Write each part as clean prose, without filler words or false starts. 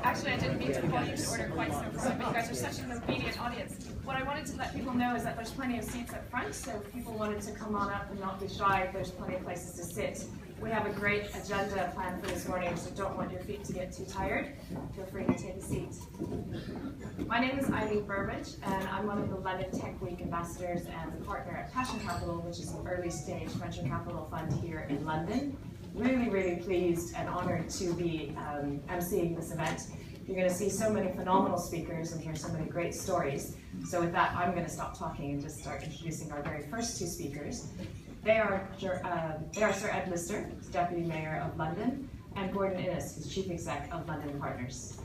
Actually, I didn't mean to call you to order quite so soon, but you guys are such an obedient audience. What I wanted to let people know is that there's plenty of seats up front, so if people wanted to come on up and not be shy, there's plenty of places to sit. We have a great agenda planned for this morning, so don't want your feet to get too tired. Feel free to take a seat. My name is Eileen Burbage, and I'm one of the London Tech Week ambassadors and a partner at Passion Capital, which is an early-stage venture capital fund here in London. Really, really pleased and honored to be emceeing this event. You're going to see so many phenomenal speakers and hear so many great stories. So with that, I'm going to stop talking and just start introducing our very first two speakers. They are Sir Ed Lister, who's Deputy Mayor of London, and Gordon Innes, who's Chief Exec of London Partners.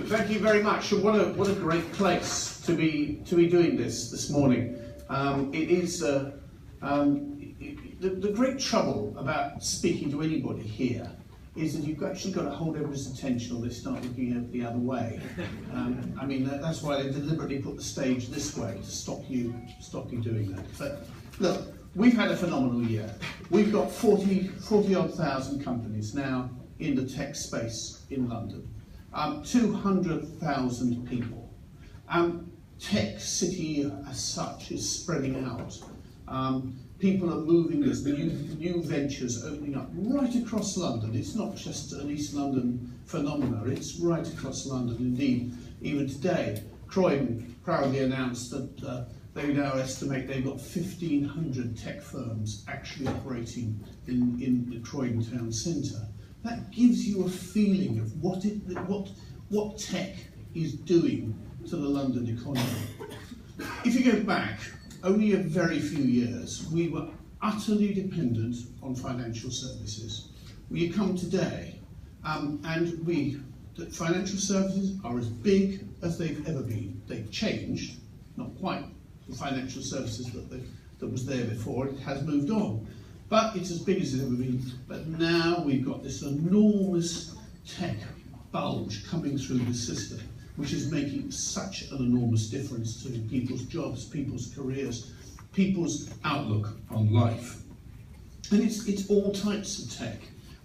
Thank you very much. And what a great place to be doing this morning. It is the great trouble about speaking to anybody here is that you've actually got to hold everyone's attention or they start looking the other way. I mean that's why they deliberately put the stage this way to stop you doing that. But look, we've had a phenomenal year. We've got 40-odd thousand companies now in the tech space in London. 200,000 people. Tech city as such is spreading out. People are moving, there's new ventures opening up right across London. It's not just an East London phenomenon, it's right across London. Indeed, even today, Croydon proudly announced that they now estimate they've got 1,500 tech firms actually operating in the Croydon town centre. That gives you a feeling of what tech is doing to the London economy. If you go back only a very few years, we were utterly dependent on financial services. We come today, and the financial services are as big as they've ever been. They've changed, not quite the financial services that was there before. It has moved on. But it's as big as it's ever been. But now we've got this enormous tech bulge coming through the system, which is making such an enormous difference to people's jobs, people's careers, people's outlook on life. And it's all types of tech,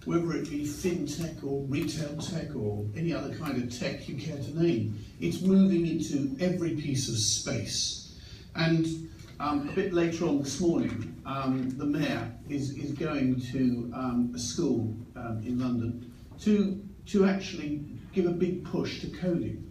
whether it be fintech or retail tech or any other kind of tech you care to name. It's moving into every piece of space. And a bit later on this morning, the Mayor is going to a school in London to actually give a big push to coding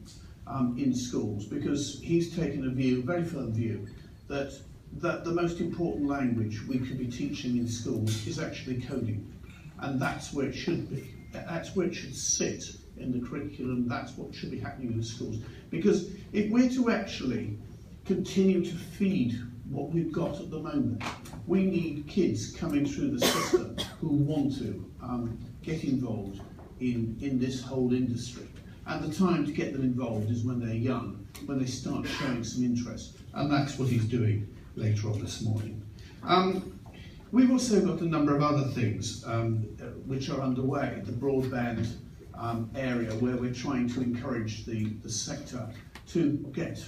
in schools, because he's taken a view, a very firm view, that the most important language we could be teaching in schools is actually coding. And that's where it should be. That's where it should sit in the curriculum. That's what should be happening in the schools. Because if we're to actually continue to feed what we've got at the moment, we need kids coming through the system who want to get involved in this whole industry. And the time to get them involved is when they're young, when they start showing some interest. And that's what he's doing later on this morning. We've also got a number of other things which are underway. The broadband area, where we're trying to encourage the sector to get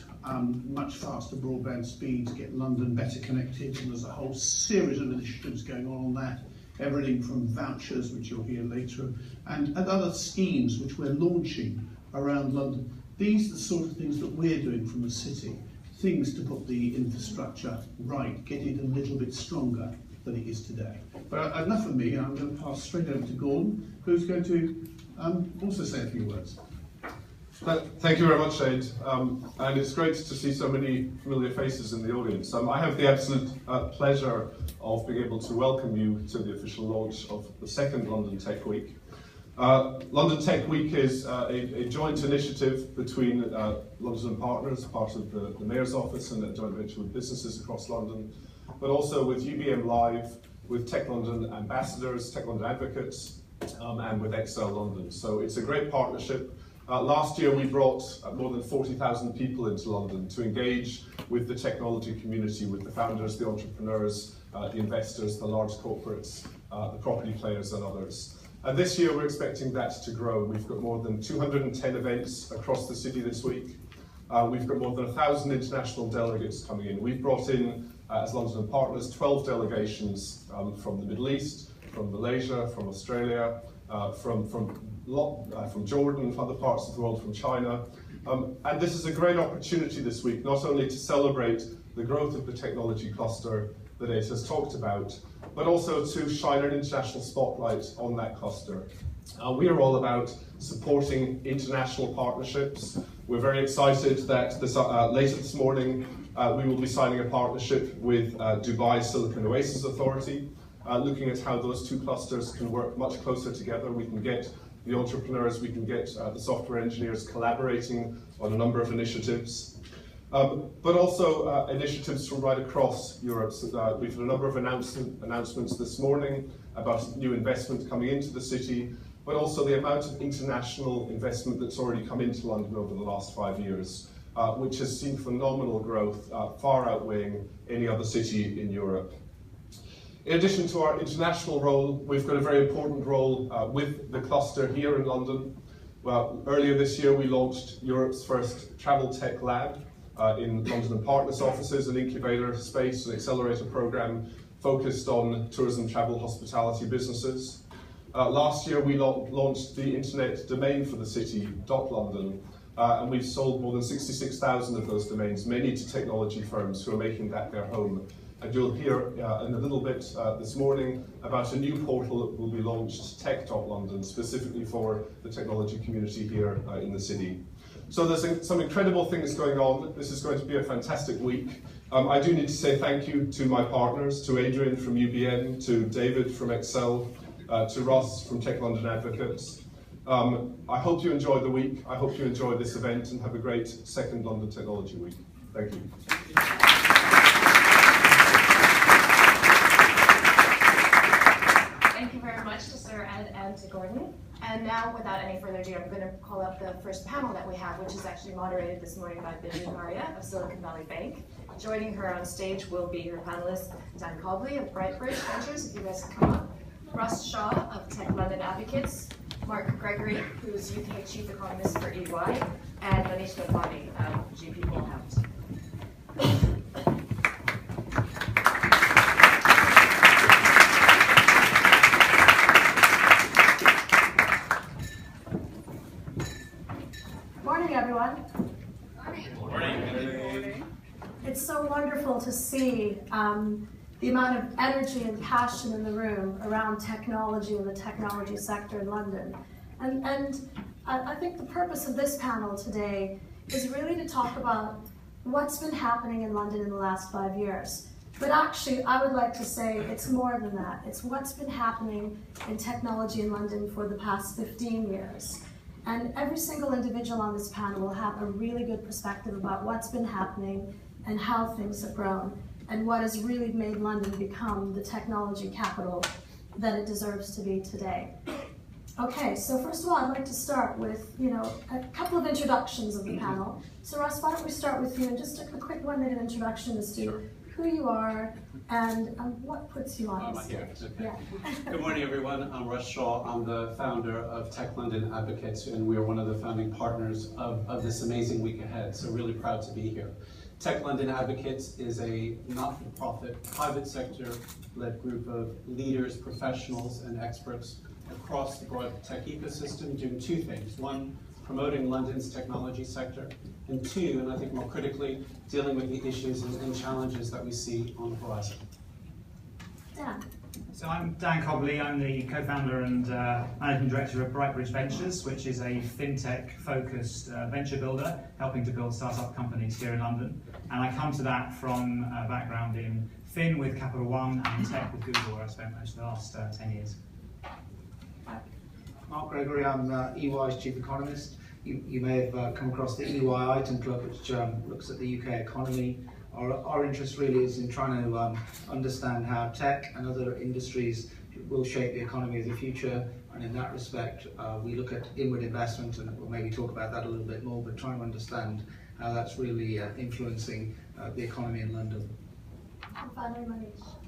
much faster broadband speeds, get London better connected, and there's a whole series of initiatives going on that. Everything from vouchers, which you'll hear later, and other schemes which we're launching around London. These are the sort of things that we're doing from the city, things to put the infrastructure right, get it a little bit stronger than it is today. But enough of me, I'm going to pass straight over to Gordon, who's going to also say a few words. Thank you very much, Shade, and it's great to see so many familiar faces in the audience. I have the absolute pleasure of being able to welcome you to the official launch of the second London Tech Week. London Tech Week is a joint initiative between London Partners, part of the Mayor's Office, and a joint venture with businesses across London, but also with UBM Live, with Tech.London ambassadors, Tech.London advocates, and with Tech.London. So it's a great partnership. Last year we brought more than 40,000 people into London to engage with the technology community, with the founders, the entrepreneurs, the investors, the large corporates, the property players and others. And this year we're expecting that to grow. We've got more than 210 events across the city this week. We've got more than 1,000 international delegates coming in. We've brought in, as London Partners, 12 delegations from the Middle East, from Malaysia, from Australia, from Jordan, from other parts of the world, from China. And this is a great opportunity this week, not only to celebrate the growth of the technology cluster that Ed has talked about, but also to shine an international spotlight on that cluster. We are all about supporting international partnerships. We're very excited that later this morning we will be signing a partnership with Dubai Silicon Oasis Authority, looking at how those two clusters can work much closer together. We can get the entrepreneurs, we can get the software engineers collaborating on a number of initiatives, but also initiatives from right across Europe. So, we've had a number of announcements this morning about new investment coming into the city, but also the amount of international investment that's already come into London over the last 5 years, which has seen phenomenal growth, far outweighing any other city in Europe. In addition to our international role, we've got a very important role with the cluster here in London. Well, earlier this year we launched Europe's first travel tech lab in London Partners offices, an incubator space, an accelerator program focused on tourism, travel, hospitality businesses. Last year we launched the internet domain for the city, .London, and we've sold more than 66,000 of those domains, many to technology firms who are making that their home. And you'll hear in a little bit this morning about a new portal that will be launched, Tech.London, specifically for the technology community here in the city. So there's some incredible things going on. This is going to be a fantastic week. I do need to say thank you to my partners, to Adrian from UBN, to David from Excel, to Ross from Tech.London Advocates. I hope you enjoy the week. I hope you enjoy this event and have a great second London Technology Week. Thank you. Thank you very much to Sir Ed and to Gordon. And now, without any further ado, I'm going to call up the first panel that we have, which is actually moderated this morning by Bibi Maria of Silicon Valley Bank. Joining her on stage will be her panelist, Dan Cobley of Brightbridge Ventures, if you guys can come up, Russ Shaw of Tech.London Advocates, Mark Gregory, who's UK Chief Economist for EY, and Manish Dotwani of GP Bullhound. Morning, everyone. Morning. It's so wonderful to see the amount of energy and passion in the room around technology and the technology sector in London. And I think the purpose of this panel today is really to talk about what's been happening in London in the last 5 years. But actually, I would like to say it's more than that. It's what's been happening in technology in London for the past 15 years. And every single individual on this panel will have a really good perspective about what's been happening and how things have grown, and what has really made London become the technology capital that it deserves to be today. Okay, so first of all, I'd like to start with, a couple of introductions of the panel. So Ross, why don't we start with you, and just a quick 1-minute introduction as to who you are and what puts you on this stage. Okay. Yeah. Good morning, everyone. I'm Russ Shaw. I'm the founder of Tech.London Advocates, and we are one of the founding partners of this amazing week ahead. So really proud to be here. Tech.London Advocates is a not-for-profit, private sector-led group of leaders, professionals, and experts across the broad tech ecosystem doing two things. One, promoting London's technology sector, and two, and I think more critically, dealing with the issues and challenges that we see on the horizon. Yeah. So I'm Dan Cobley. I'm the co-founder and managing director of Brightbridge Ventures, which is a fintech-focused venture builder, helping to build startup companies here in London. And I come to that from a background in fin with Capital One and tech with Google, where I spent most of the last 10 years. Mark Gregory, I'm EY's Chief Economist. You may have come across the EY Item Club, which looks at the UK economy. Our interest really is in trying to understand how tech and other industries will shape the economy of the future, and in that respect, we look at inward investment, and we'll maybe talk about that a little bit more, but trying to understand how that's really influencing the economy in London.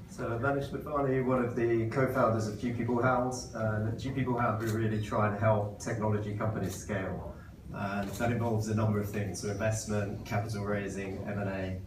So Manish Mithani, one of the co-founders of GP Bullhounds, and at GP Bullhound we really try and help technology companies scale, and that involves a number of things, so investment, capital raising, M&A,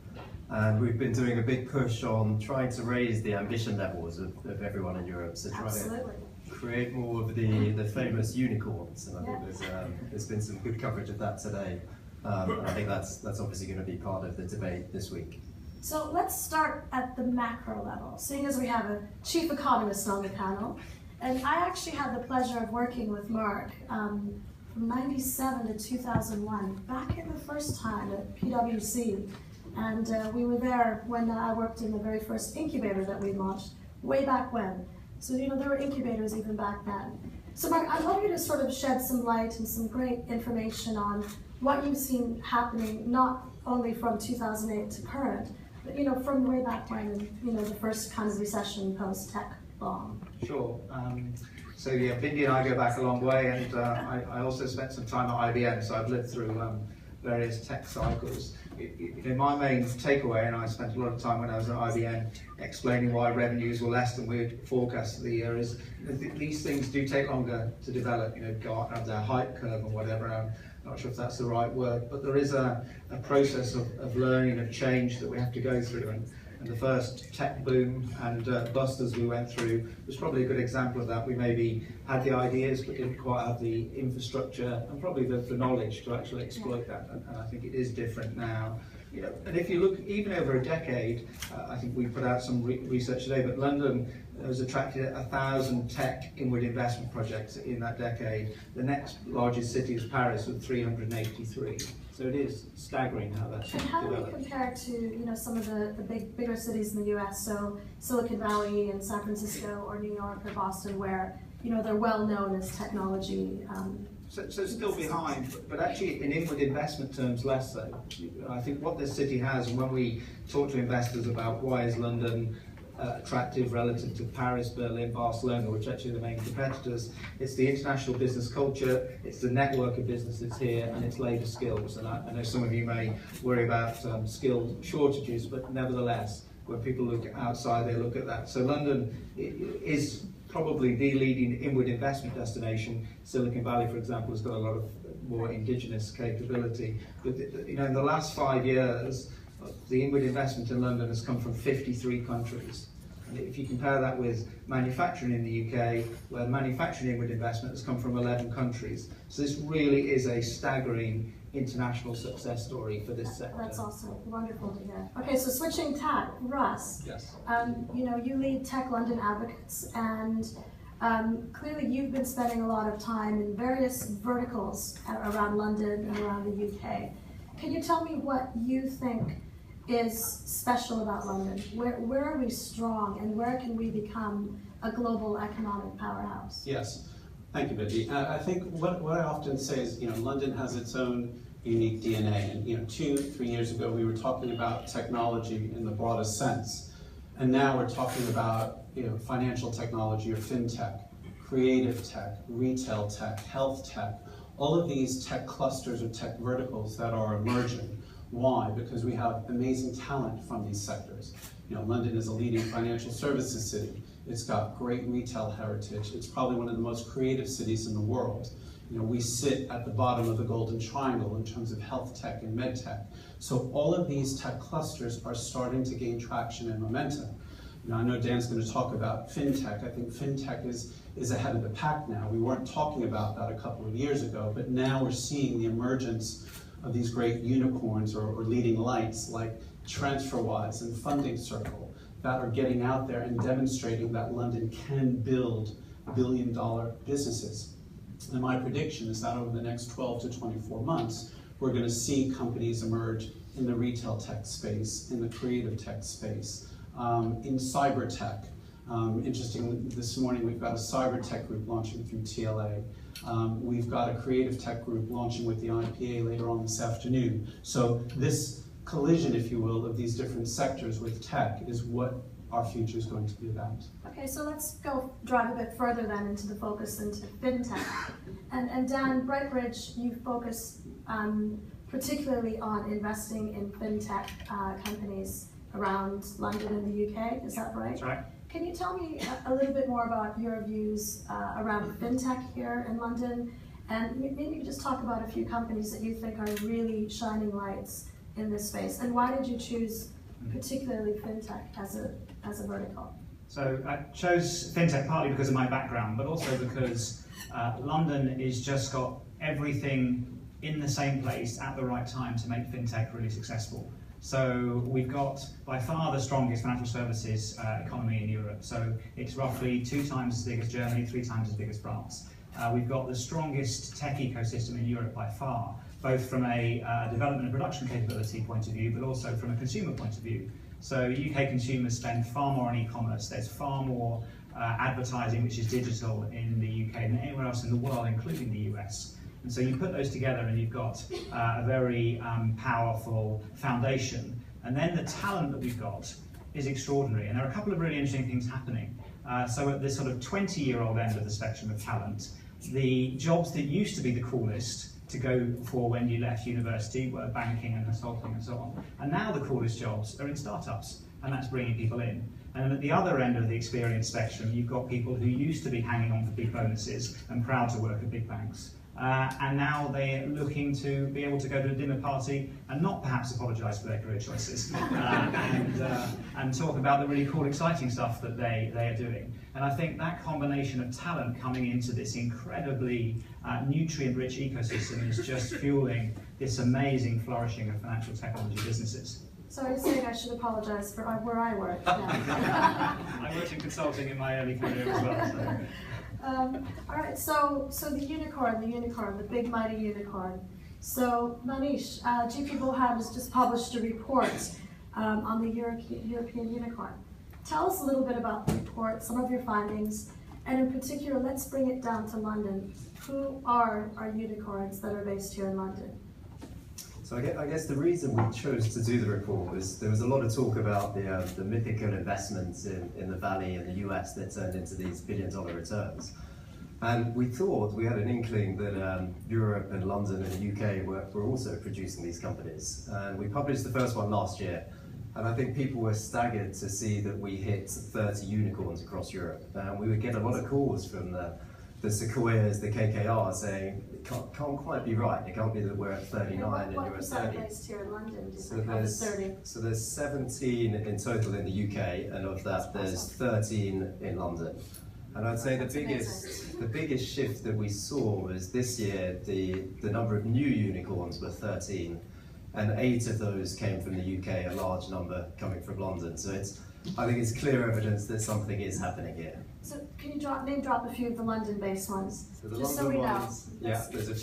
and we've been doing a big push on trying to raise the ambition levels of everyone in Europe, so trying to create more of the famous unicorns, and I think there's been some good coverage of that today, and I think that's obviously going to be part of the debate this week. So let's start at the macro level, seeing as we have a chief economist on the panel. And I actually had the pleasure of working with Mark from 97 to 2001, back in the first time at PwC. And we were there when I worked in the very first incubator that we launched, way back when. So, you know, there were incubators even back then. So Mark, I'd love you to sort of shed some light and some great information on what you've seen happening, not only from 2008 to current, but, you know, from way back when, you know, the first kind of recession post-tech bomb. Sure. So yeah, Bindi and I go back a long way, and I also spent some time at IBM, so I've lived through various tech cycles. My main takeaway, and I spent a lot of time when I was at IBM explaining why revenues were less than we had forecast for the year, is these things do take longer to develop. You know, Gartner, their hype curve or whatever. I'm not sure if that's the right word, but there is a process of learning and change that we have to go through. And the first tech boom and bust as we went through was probably a good example of that. We maybe had the ideas but didn't quite have the infrastructure and probably the knowledge to actually exploit that. And I think it is different now. You know, and if you look even over a decade, I think we put out some research today, but London has attracted 1,000 tech inward investment projects in that decade. The next largest city is Paris with 383. So it is staggering how that's developed. And how do we compare to, you know, some of the bigger cities in the US, so Silicon Valley and San Francisco or New York or Boston, where, you know, they're well known as technology. So still behind, but actually in inward investment terms less so. I think what this city has, and when we talk to investors about why is London attractive relative to Paris, Berlin, Barcelona, which are actually the main competitors, it's the international business culture, it's the network of businesses here, and it's labour skills. And I know some of you may worry about skill shortages, but nevertheless, when people look outside, they look at that. So London is probably the leading inward investment destination. Silicon Valley, for example, has got a lot of more indigenous capability. But you know, in the last 5 years, the inward investment in London has come from 53 countries. And if you compare that with manufacturing in the UK, where manufacturing inward investment has come from 11 countries. So this really is a staggering international success story for this sector. That's awesome. Wonderful to hear. Okay, so switching tack, Russ. Yes. You know, you lead Tech.London Advocates, and clearly you've been spending a lot of time in various verticals around London and around the UK. Can you tell me what you think is special about London? Where are we strong, and where can we become a global economic powerhouse? Yes. Thank you, Bindi. I think what I often say is, you know, London has its own unique DNA. And, you know, 2-3 years ago, we were talking about technology in the broadest sense. And now we're talking about, you know, financial technology or fintech, creative tech, retail tech, health tech, all of these tech clusters or tech verticals that are emerging. Why? Because we have amazing talent from these sectors. You know, London is a leading financial services city. It's got great retail heritage. It's probably one of the most creative cities in the world. You know, we sit at the bottom of the Golden Triangle in terms of health tech and med tech. So all of these tech clusters are starting to gain traction and momentum. You know, I know Dan's going to talk about fintech. I think fintech is ahead of the pack now. We weren't talking about that a couple of years ago, but now we're seeing the emergence of these great unicorns or leading lights like TransferWise and Funding Circle that are getting out there and demonstrating that London can build billion-dollar businesses. And my prediction is that over the next 12 to 24 months, we're going to see companies emerge in the retail tech space, in the creative tech space, in cyber tech. Interestingly, this morning we've got a cyber tech group launching through TLA. We've got a creative tech group launching with the IPA later on this afternoon. So this collision, if you will, of these different sectors with tech is what our future is going to be about. Okay, so let's go drive a bit further then into the focus into fintech. And Dan, Brightbridge, you focus particularly on investing in fintech companies around London and the UK, is that right? That's right. Can you tell me a little bit more about your views around fintech here in London? And maybe just talk about a few companies that you think are really shining lights in this space. And why did you choose particularly fintech as a vertical? So I chose fintech partly because of my background, but also because London has just got everything in the same place at the right time to make fintech really successful. So we've got by far the strongest financial services economy in Europe. So it's roughly 2 times as big as Germany, 3 times as big as France. We've got the strongest tech ecosystem in Europe by far, both from a development and production capability point of view, but also from a consumer point of view. So UK consumers spend far more on e-commerce. There's far more advertising which is digital in the UK than anywhere else in the world, including the US. And so you put those together and you've got a very powerful foundation. And then the talent that we've got is extraordinary. And there are a couple of really interesting things happening. So at this sort of 20-year-old end of the spectrum of talent, the jobs that used to be the coolest to go for when you left university were banking and consulting and so on. And now the coolest jobs are in startups, and that's bringing people in. And then at the other end of the experience spectrum, you've got people who used to be hanging on for big bonuses and proud to work at big banks. And now they're looking to be able to go to a dinner party and not perhaps apologise for their career choices and talk about the really cool, exciting stuff that they are doing. And I think that combination of talent coming into this incredibly nutrient-rich ecosystem is just fueling this amazing flourishing of financial technology businesses. So are you saying I should apologise for where I work? I worked in consulting in my early career as well. So. All right, so the unicorn, the big mighty unicorn. So Manish, GP Bullhound has just published a report on the European unicorn. Tell us a little bit about the report, some of your findings, and in particular, let's bring it down to London. Who are our unicorns that are based here in London? So I guess the reason we chose to do the report was there was a lot of talk about the mythical investments in the Valley in the US that turned into these billion-dollar returns. And we thought, we had an inkling that Europe and London and the UK were also producing these companies. And we published the first one last year. And I think people were staggered to see that we hit 30 unicorns across Europe. And we would get a lot of calls from the Sequoias, the KKR saying, it can't quite be right. It can't be that we're at 39 and you're at 30. What based here in London? So there's 17 in total in the UK, and of that there's 13 in London. And I'd say the biggest shift that we saw was this year the number of new unicorns were 13, and 8 of those came from the UK, a large number coming from London. So I think it's clear evidence that something is happening here. So can you name drop a few of the London-based ones? So the just London so we ones, know. yeah, there's a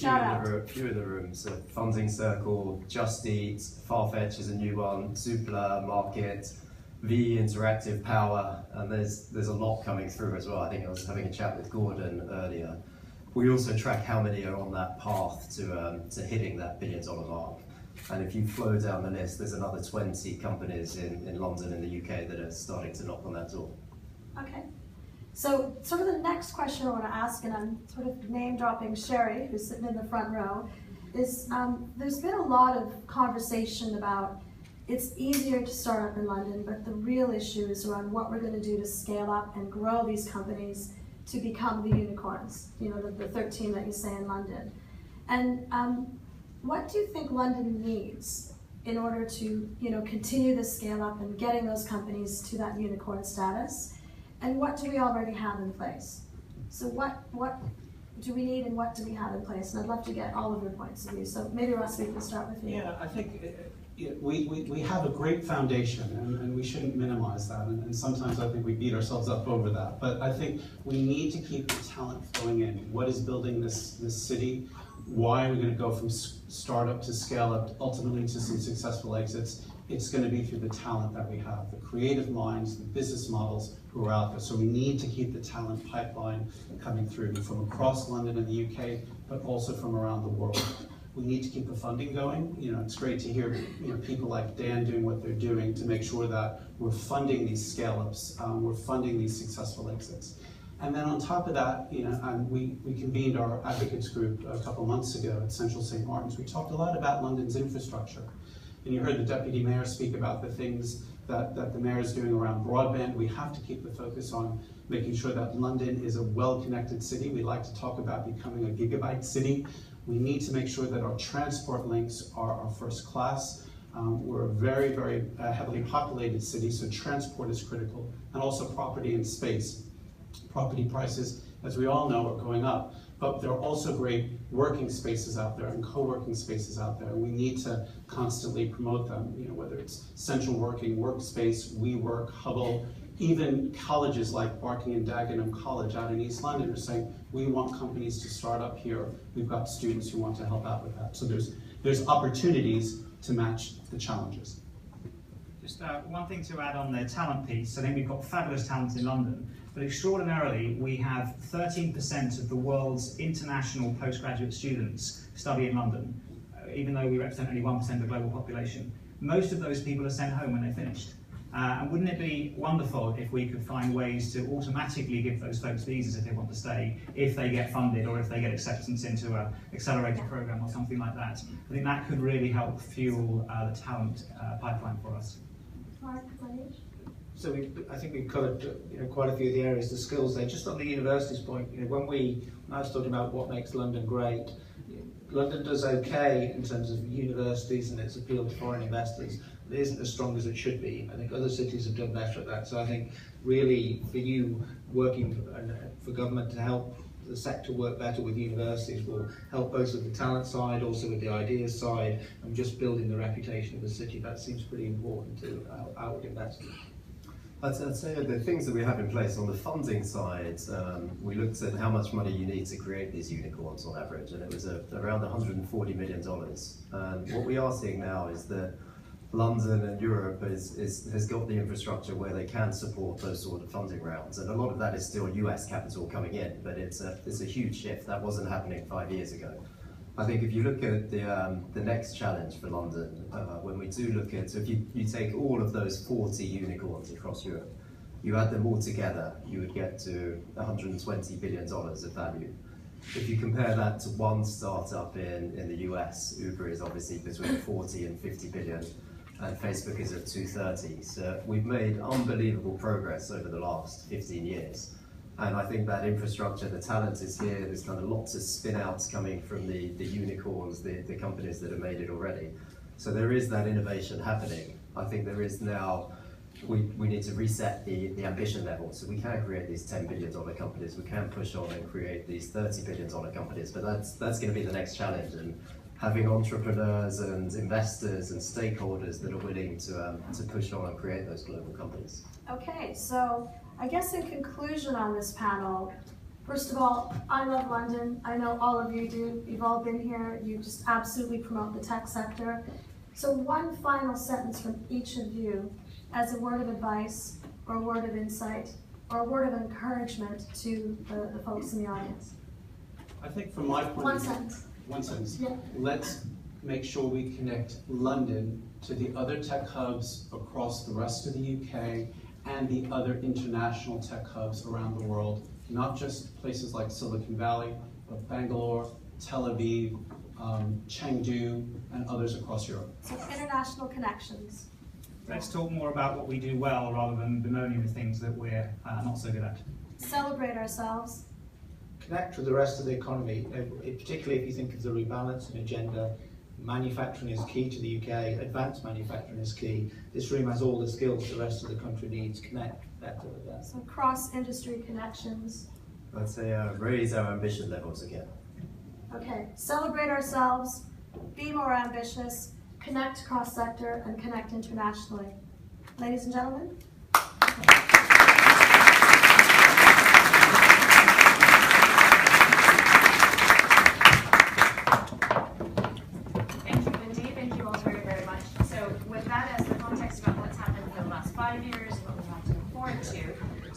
few in the room. So Funding Circle, Just Eat, Farfetch is a new one, Zoopla, Market, V Interactive Power, and there's a lot coming through as well. I think I was having a chat with Gordon earlier. We also track how many are on that path to hitting that billion-dollar mark. And if you flow down the list, there's another 20 companies in London and the UK that are starting to knock on that door. Okay. So sort of the next question I want to ask, and I'm sort of name dropping Sherry, who's sitting in the front row, is there's been a lot of conversation about it's easier to start up in London, but the real issue is around what we're going to do to scale up and grow these companies to become the unicorns, you know, the 13 that you say in London. And what do you think London needs in order to, you know, continue the scale up and getting those companies to that unicorn status? And what do we already have in place? So what do we need and what do we have in place? And I'd love to get all of your points of view. So maybe Russ, we can start with you. Yeah, I think we have a great foundation, and we shouldn't minimize that. And sometimes I think we beat ourselves up over that. But I think we need to keep the talent flowing in. What is building this city? Why are we going to go from startup to scale up, ultimately to some successful exits? It's going to be through the talent that we have, the creative minds, the business models who are out there. So we need to keep the talent pipeline coming through from across London and the UK, but also from around the world. We need to keep the funding going. You know, it's great to hear people like Dan doing what they're doing to make sure that we're funding these scale-ups, we're funding these successful exits. And then on top of that, we convened our advocates group a couple months ago at Central St. Martin's. We talked a lot about London's infrastructure. And you heard the Deputy Mayor speak about the things that the Mayor is doing around broadband. We have to keep the focus on making sure that London is a well-connected city. We like to talk about becoming a gigabyte city. We need to make sure that our transport links are first class. We're a very, very heavily populated city, so transport is critical, and also property and space. Property prices, as we all know, are going up, but there are also great working spaces out there and co-working spaces out there. We need to constantly promote them, whether it's central working, workspace, WeWork, Hubble, even colleges like Barking and Dagenham College out in East London are saying, we want companies to start up here. We've got students who want to help out with that. So there's opportunities to match the challenges. Just one thing to add on the talent piece. I think we've got fabulous talent in London, but extraordinarily, we have 13% of the world's international postgraduate students study in London, even though we represent only 1% of the global population. Most of those people are sent home when they're finished. And wouldn't it be wonderful if we could find ways to automatically give those folks visas if they want to stay, if they get funded or if they get acceptance into an accelerator program or something like that. I think that could really help fuel the talent pipeline for us. So I think we've covered quite a few of the areas, the skills there. Just on the universities point, when I was talking about what makes London great, London does okay in terms of universities and its appeal to foreign investors. It isn't as strong as it should be. I think other cities have done better at that. So I think really for you working for government to help the sector work better with universities will help both with the talent side, also with the ideas side, and just building the reputation of the city. That seems pretty important to outward investment. I'd say the things that we have in place on the funding side, we looked at how much money you need to create these unicorns on average, and it was around $140 million. And what we are seeing now is that London and Europe has got the infrastructure where they can support those sort of funding rounds, and a lot of that is still US capital coming in, but it's a huge shift. That wasn't happening 5 years ago. I think if you look at the next challenge for London, when we do look at, so if you take all of those 40 unicorns across Europe, you add them all together, you would get to $120 billion of value. If you compare that to one startup in the US, Uber is obviously between 40 and 50 billion, and Facebook is at 230. So we've made unbelievable progress over the last 15 years. And I think that infrastructure, the talent is here. There's kind of lots of spin-outs coming from the unicorns, the companies that have made it already. So there is that innovation happening. I think there is now, we need to reset the ambition level. So we can create these $10 billion companies. We can push on and create these $30 billion companies. But that's going to be the next challenge. And having entrepreneurs and investors and stakeholders that are willing to push on and create those global companies. Okay, so I guess in conclusion on this panel, first of all, I love London. I know all of you do. You've all been here. You just absolutely promote the tech sector. So one final sentence from each of you as a word of advice or a word of insight or a word of encouragement to the folks in the audience. I think from my point One of view, sentence. one sentence. Yeah. Let's make sure we connect London to the other tech hubs across the rest of the UK and the other international tech hubs around the world, not just places like Silicon Valley, but Bangalore, Tel Aviv, Chengdu, and others across Europe. So international connections. Let's talk more about what we do well rather than bemoaning the things that we're not so good at. Celebrate ourselves. Connect with the rest of the economy, particularly if you think of the rebalancing agenda. Manufacturing is key to the UK, advanced manufacturing is key. This room has all the skills the rest of the country needs. Connect better with that. So cross-industry connections. I'd say raise our ambition levels again. Okay, celebrate ourselves, be more ambitious, connect cross-sector, and connect internationally. Ladies and gentlemen. Thank you, Wendy. Thank you all very, very much. So with that as the context about what's happened for the last 5 years, what we have to look forward to,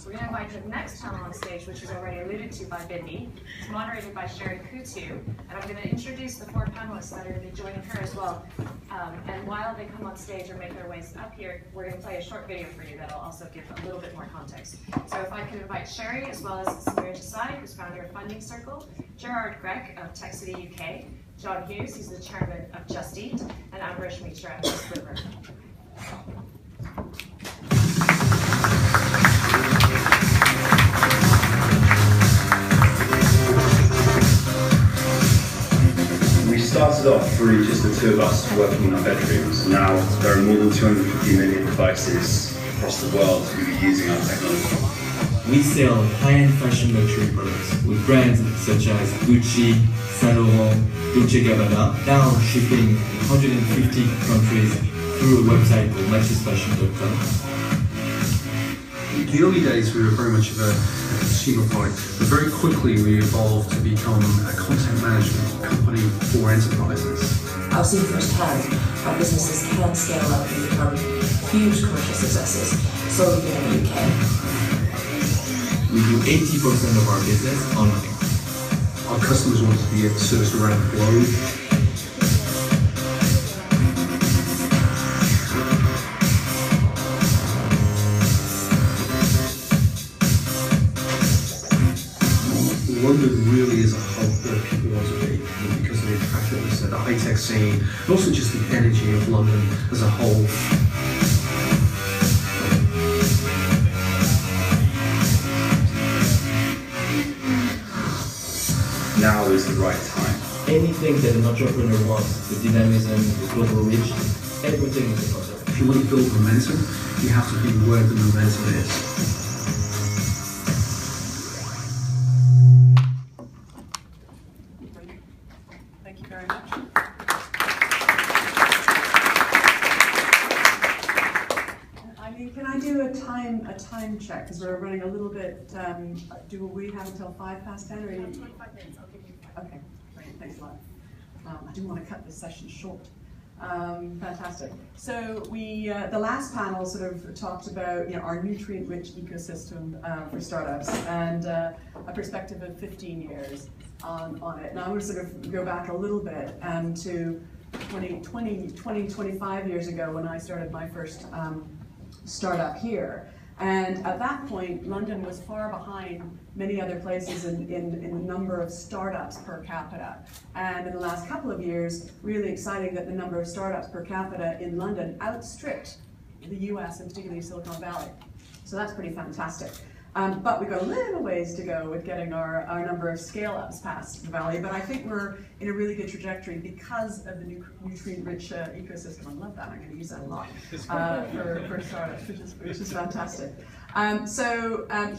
we're going to invite the next panel on stage, which was already alluded to by by Bindi. It's moderated by Sherry Kutu, and I'm going to introduce the 4 panelists that are going to be joining her as well. And while they come on stage or make their ways up here, we're going to play a short video for you that'll also give a little bit more context. So if I could invite Sherry, as well as Samir Desai, who's founder of Funding Circle, Gerard Grech of Tech City UK, John Hughes, who's the chairman of Just Eat, and Ambrish Mitra of Sliver. We started off really just the 2 of us working in our bedrooms, and now there are more than 250 million devices across the world who are using our technology. We sell high-end fashion luxury products with brands such as Gucci, Saint Laurent, Dolce & Gabbana, now shipping in 150 countries through a website called matchesfashion.com. In the early days, we were very much of a consumer product, but very quickly we evolved to become a content management company for enterprises. I've seen firsthand how businesses can scale up and become huge commercial successes solely here in the UK. We do 80% of our business online. Our customers want to be serviced around the globe. London really is a hub where people want to be because of the attractiveness of the high-tech scene, and also just the energy of London as a whole. Now is the right time. Anything that an entrepreneur wants, the dynamism, the global reach, everything is a concept. If you want to build momentum, you have to be where the momentum is. Thank you very much. Can I do a time check, because we're running a little bit, do we have until 5 past 10 or? 25 minutes, I'll give you 5. Okay, great, thanks a lot. I didn't want to cut this session short. Fantastic. So we, the last panel sort of talked about our nutrient-rich ecosystem for startups and a perspective of 15 years on it. Now I'm going to sort of go back a little bit to 25 years ago when I started my first startup here. And at that point, London was far behind many other places in the number of startups per capita. And in the last couple of years, really exciting that the number of startups per capita in London outstripped the US and particularly Silicon Valley. So that's pretty fantastic. But we've got a little ways to go with getting our number of scale-ups past the valley, but I think we're in a really good trajectory because of the nutrient-rich ecosystem. I love that, I'm going to use that a lot for startups, which is fantastic.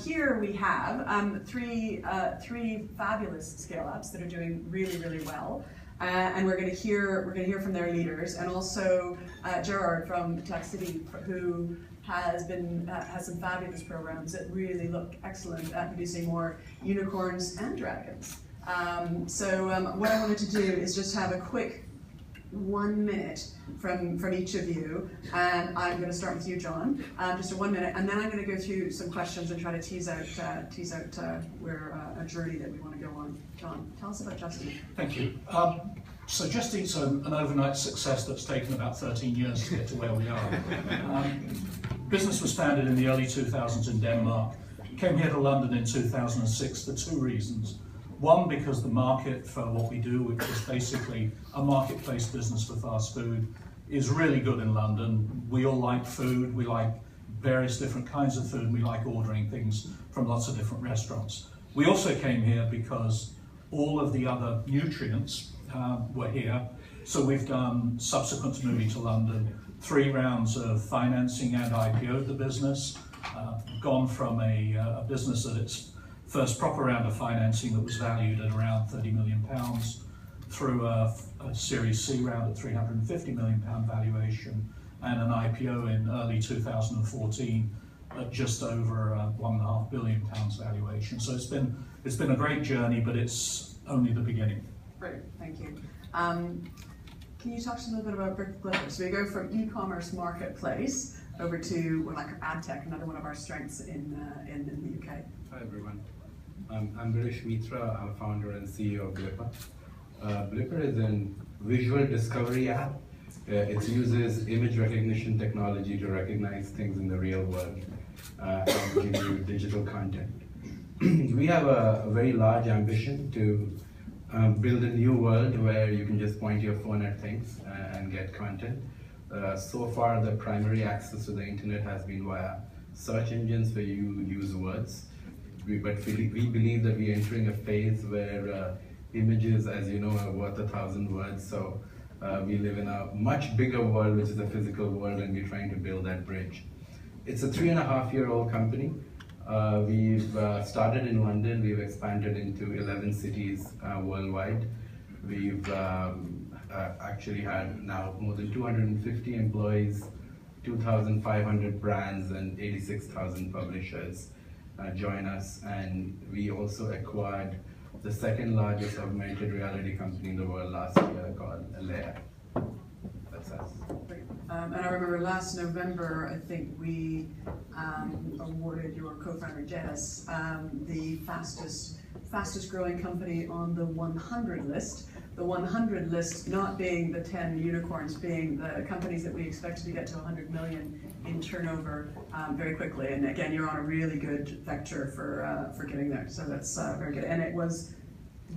Here we have three fabulous scale-ups that are doing really, really well. And we're going to hear from their leaders, and also Gerard from Tech City, who has some fabulous programs that really look excellent at producing more unicorns and dragons. What I wanted to do is just have a quick 1 minute from each of you, and I'm going to start with you, John. Just a 1 minute, and then I'm going to go through some questions and try to tease out where a journey that we want to go on. John, tell us about Just Eat. Thank you. So Just Eat's an overnight success that's taken about 13 years to get to where we are. Business was founded in the early 2000s in Denmark. Came here to London in 2006 for 2 reasons. One, because the market for what we do, which is basically a marketplace business for fast food, is really good in London. We all like food, we like various different kinds of food, we like ordering things from lots of different restaurants. We also came here because all of the other nutrients were here. So we've done, subsequent to moving to London, 3 rounds of financing and IPO'd the business. Gone from a business at its first proper round of financing that was valued at around £30 million through a Series C round at £350 million valuation, and an IPO in early 2014 at just over £1.5 billion valuation. So it's been a great journey, but it's only the beginning. Great, thank you. Can you talk to us a little bit about Brick? So we go from e-commerce marketplace over to like ad tech, another one of our strengths in the UK. Hi everyone. I'm Girish Mitra. I'm founder and CEO of Blipper. Blipper is a visual discovery app. It uses image recognition technology to recognize things in the real world and give you digital content. We have a very large ambition to build a new world where you can just point your phone at things and get content. So far, the primary access to the internet has been via search engines where you use words. But we believe that we're entering a phase where images, as you know, are worth 1,000 words. So we live in a much bigger world, which is a physical world, and we're trying to build that bridge. It's a 3.5-year-old company. We've started in London. We've expanded into 11 cities worldwide. We've actually had now more than 250 employees, 2,500 brands, and 86,000 publishers join us. And we also acquired the second largest augmented reality company in the world last year called Alea. That's us. And I remember last November, I think we awarded your co-founder Janice the fastest growing company on the 100 list. The 100 list not being the 10 unicorns, being the companies that we expected to get to 100 million in turnover very quickly. And again, you're on a really good vector for getting there. So that's very good. And it was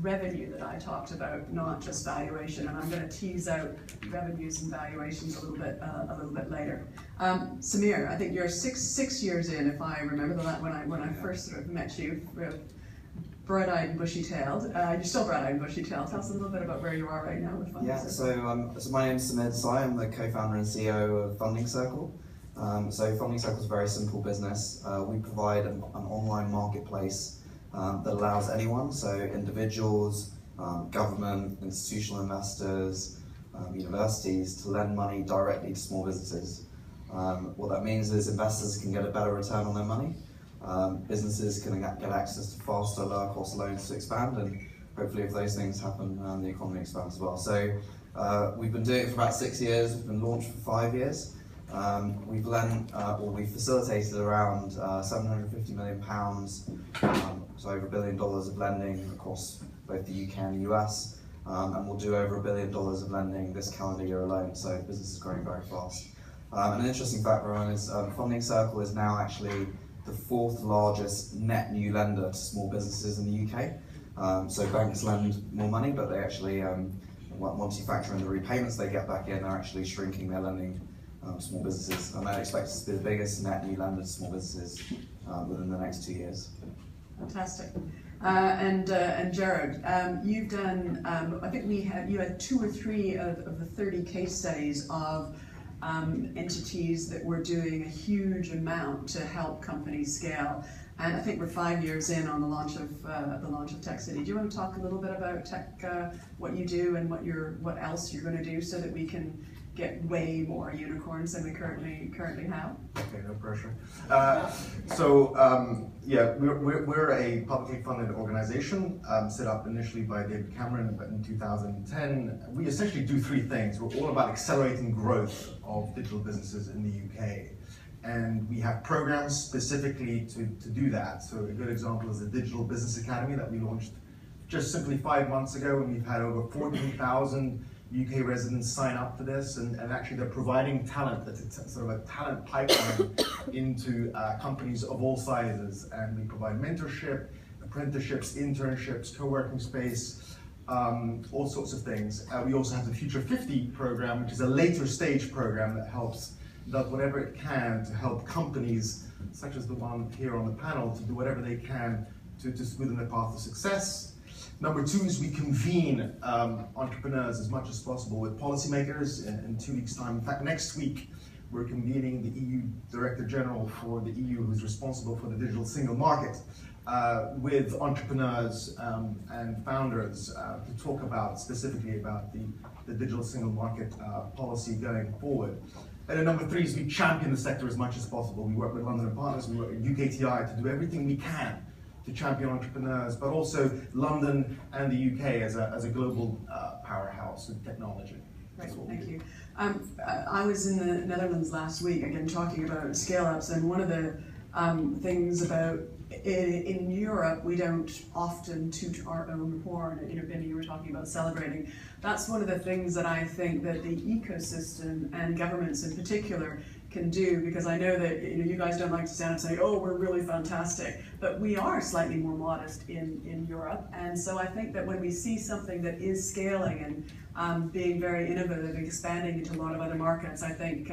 revenue that I talked about, not just valuation. And I'm going to tease out revenues and valuations a little bit later. Samir, I think you're six years in, if I remember when I first sort of met you. Bright-eyed and bushy-tailed. You're still bright-eyed and bushy-tailed. Tell us a little bit about where you are right now with Funding Circle. So my name is Samir Desai. I'm the co-founder and CEO of Funding Circle. So Funding Circle is a very simple business. We provide an online marketplace that allows anyone, so individuals, government, institutional investors, universities, to lend money directly to small businesses. What that means is investors can get a better return on their money. Businesses can get access to faster, lower cost loans to expand, and hopefully if those things happen, the economy expands as well. So we've been doing it for about 6 years. We've been launched for 5 years. We've we've facilitated around £750 million, so over $1 billion of lending across both the UK and the US, and we'll do over $1 billion of lending this calendar year alone. So the business is growing very fast. And an interesting fact, Rowan, is Funding Circle is now actually the 4th largest net new lender to small businesses in the UK. So banks lend more money, but they actually, once you factor in the repayments they get back in, they're actually shrinking their lending to small businesses. And they expect us to be the biggest net new lender to small businesses within the next 2 years. Fantastic. And Jared, you've done, I think you had 2 or 3 of the 30 case studies of entities that were doing a huge amount to help companies scale. And I think we're 5 years in on the launch of Tech City. Do you want to talk a little bit about what you do and what else you're going to do so that we can get way more unicorns than we currently have? Okay, no pressure. We're a publicly funded organization set up initially by David Cameron in 2010. We essentially do 3 things. We're all about accelerating growth of digital businesses in the UK. And we have programs specifically to do that. So a good example is the Digital Business Academy that we launched just simply 5 months ago, and we've had over 14,000 UK residents sign up for this, and actually they're providing talent. That's sort of a talent pipeline into companies of all sizes, and we provide mentorship, apprenticeships, internships, co-working space, all sorts of things. We also have the Future 50 program, which is a later stage program that does whatever it can to help companies, such as the one here on the panel, to do whatever they can to smoothen their path to success. Number 2 is we convene entrepreneurs as much as possible with policymakers in 2 weeks' time. In fact, next week, we're convening the EU Director General for the EU, who's responsible for the digital single market, with entrepreneurs and founders to talk specifically about the digital single market policy going forward. And then number 3 is we champion the sector as much as possible. We work with London and Partners, we work with UKTI to do everything we can to champion entrepreneurs, but also London and the UK as a global powerhouse in technology. Great, thank you. I was in the Netherlands last week, again, talking about scale-ups, and one of the things about in Europe, we don't often toot our own horn. You know, Benny, you were talking about celebrating. That's one of the things that I think that the ecosystem and governments in particular can do, because I know that you guys don't like to stand up and say, oh, we're really fantastic, but we are slightly more modest in Europe. And so I think that when we see something that is scaling and being very innovative and expanding into a lot of other markets, I think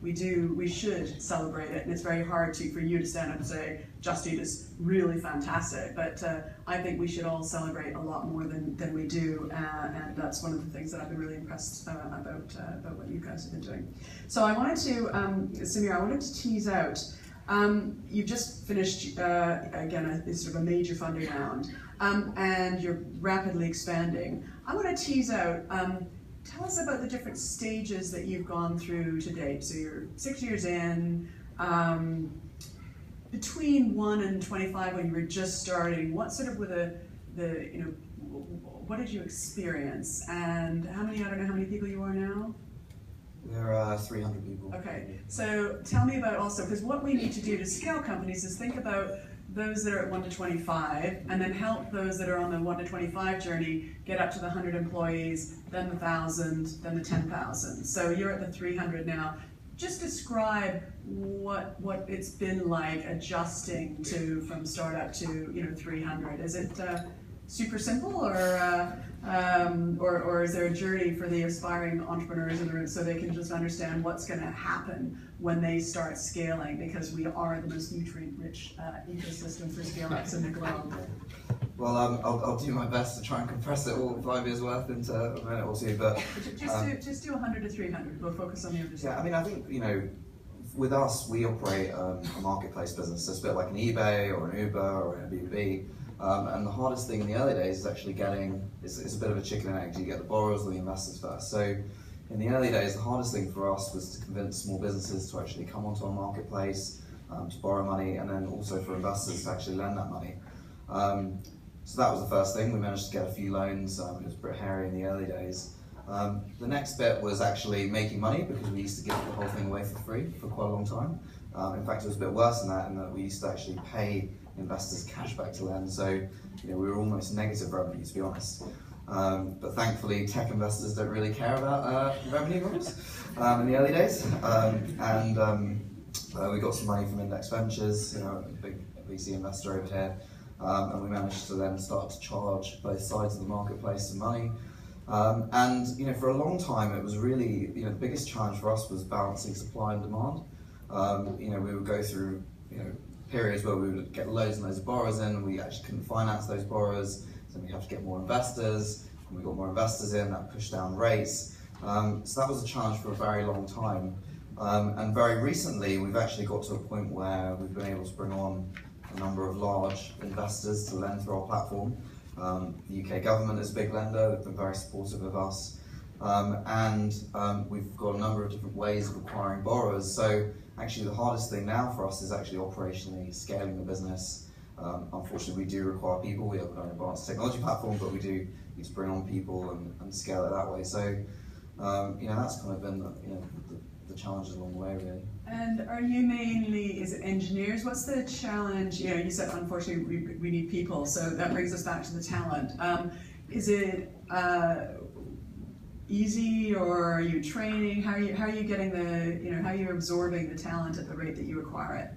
we should celebrate it. And it's very hard for you to stand up and say, Just Eat is really fantastic, but I think we should all celebrate a lot more than we do, and that's one of the things that I've been really impressed about what you guys have been doing. So I wanted to, Samir, I wanted to tease out, you've just finished, again, a sort of a major funding round, and you're rapidly expanding. I want to tease out, tell us about the different stages that you've gone through to date. So you're 6 years in, between 1 and 25 when you were just starting, what sort of were what did you experience? And how many, I don't know how many people you are now? There are 300 people. Okay, so tell me about also, because what we need to do to scale companies is think about those that are at 1 to 25, and then help those that are on the 1 to 25 journey get up to the 100 employees, then the 1,000, then the 10,000. So you're at the 300 now. Just describe what it's been like adjusting from startup to 300. Is it super simple, or is there a journey for the aspiring entrepreneurs in the room so they can just understand what's going to happen when they start scaling, because we are the most nutrient-rich ecosystem for scale-ups in the globe? Well, I'll do my best to try and compress it all 5 years worth into a minute or two, but just do 100 to 300. We'll focus on the other side. Yeah, I mean, I think with us, we operate a marketplace business. So it's a bit like an eBay or an Uber or an Airbnb. And the hardest thing in the early days is actually it's a bit of a chicken and egg. Do you get the borrowers or the investors first? So in the early days, the hardest thing for us was to convince small businesses to actually come onto our marketplace, to borrow money, and then also for investors to actually lend that money. So that was the first thing. We managed to get a few loans. It was a bit hairy in the early days. The next bit was actually making money, because we used to give the whole thing away for free for quite a long time. In fact, it was a bit worse than that, in that we used to actually pay investors cash back to lend. So we were almost negative revenue, to be honest. But thankfully, tech investors don't really care about revenue models in the early days. We got some money from Index Ventures, a big VC investor over here. And we managed to then start to charge both sides of the marketplace some money. For a long time, it was really, the biggest challenge for us was balancing supply and demand. We would go through, periods where we would get loads and loads of borrowers in, and we actually couldn't finance those borrowers, so we have to get more investors. When we got more investors in, that pushed down rates. So that was a challenge for a very long time. And very recently, we've actually got to a point where we've been able to bring on a number of large investors to lend through our platform. The UK government is a big lender. They've been very supportive of us. We've got a number of different ways of acquiring borrowers. So actually the hardest thing now for us is actually operationally scaling the business. Unfortunately, we do require people. We have an advanced technology platform, but we do need to bring on people and scale it that way. So that's kind of been the challenges along the way, really. And are you mainly, is it engineers? What's the challenge? You said unfortunately we need people, so that brings us back to the talent. Is it easy, or are you training? How are you getting how are you absorbing the talent at the rate that you acquire it?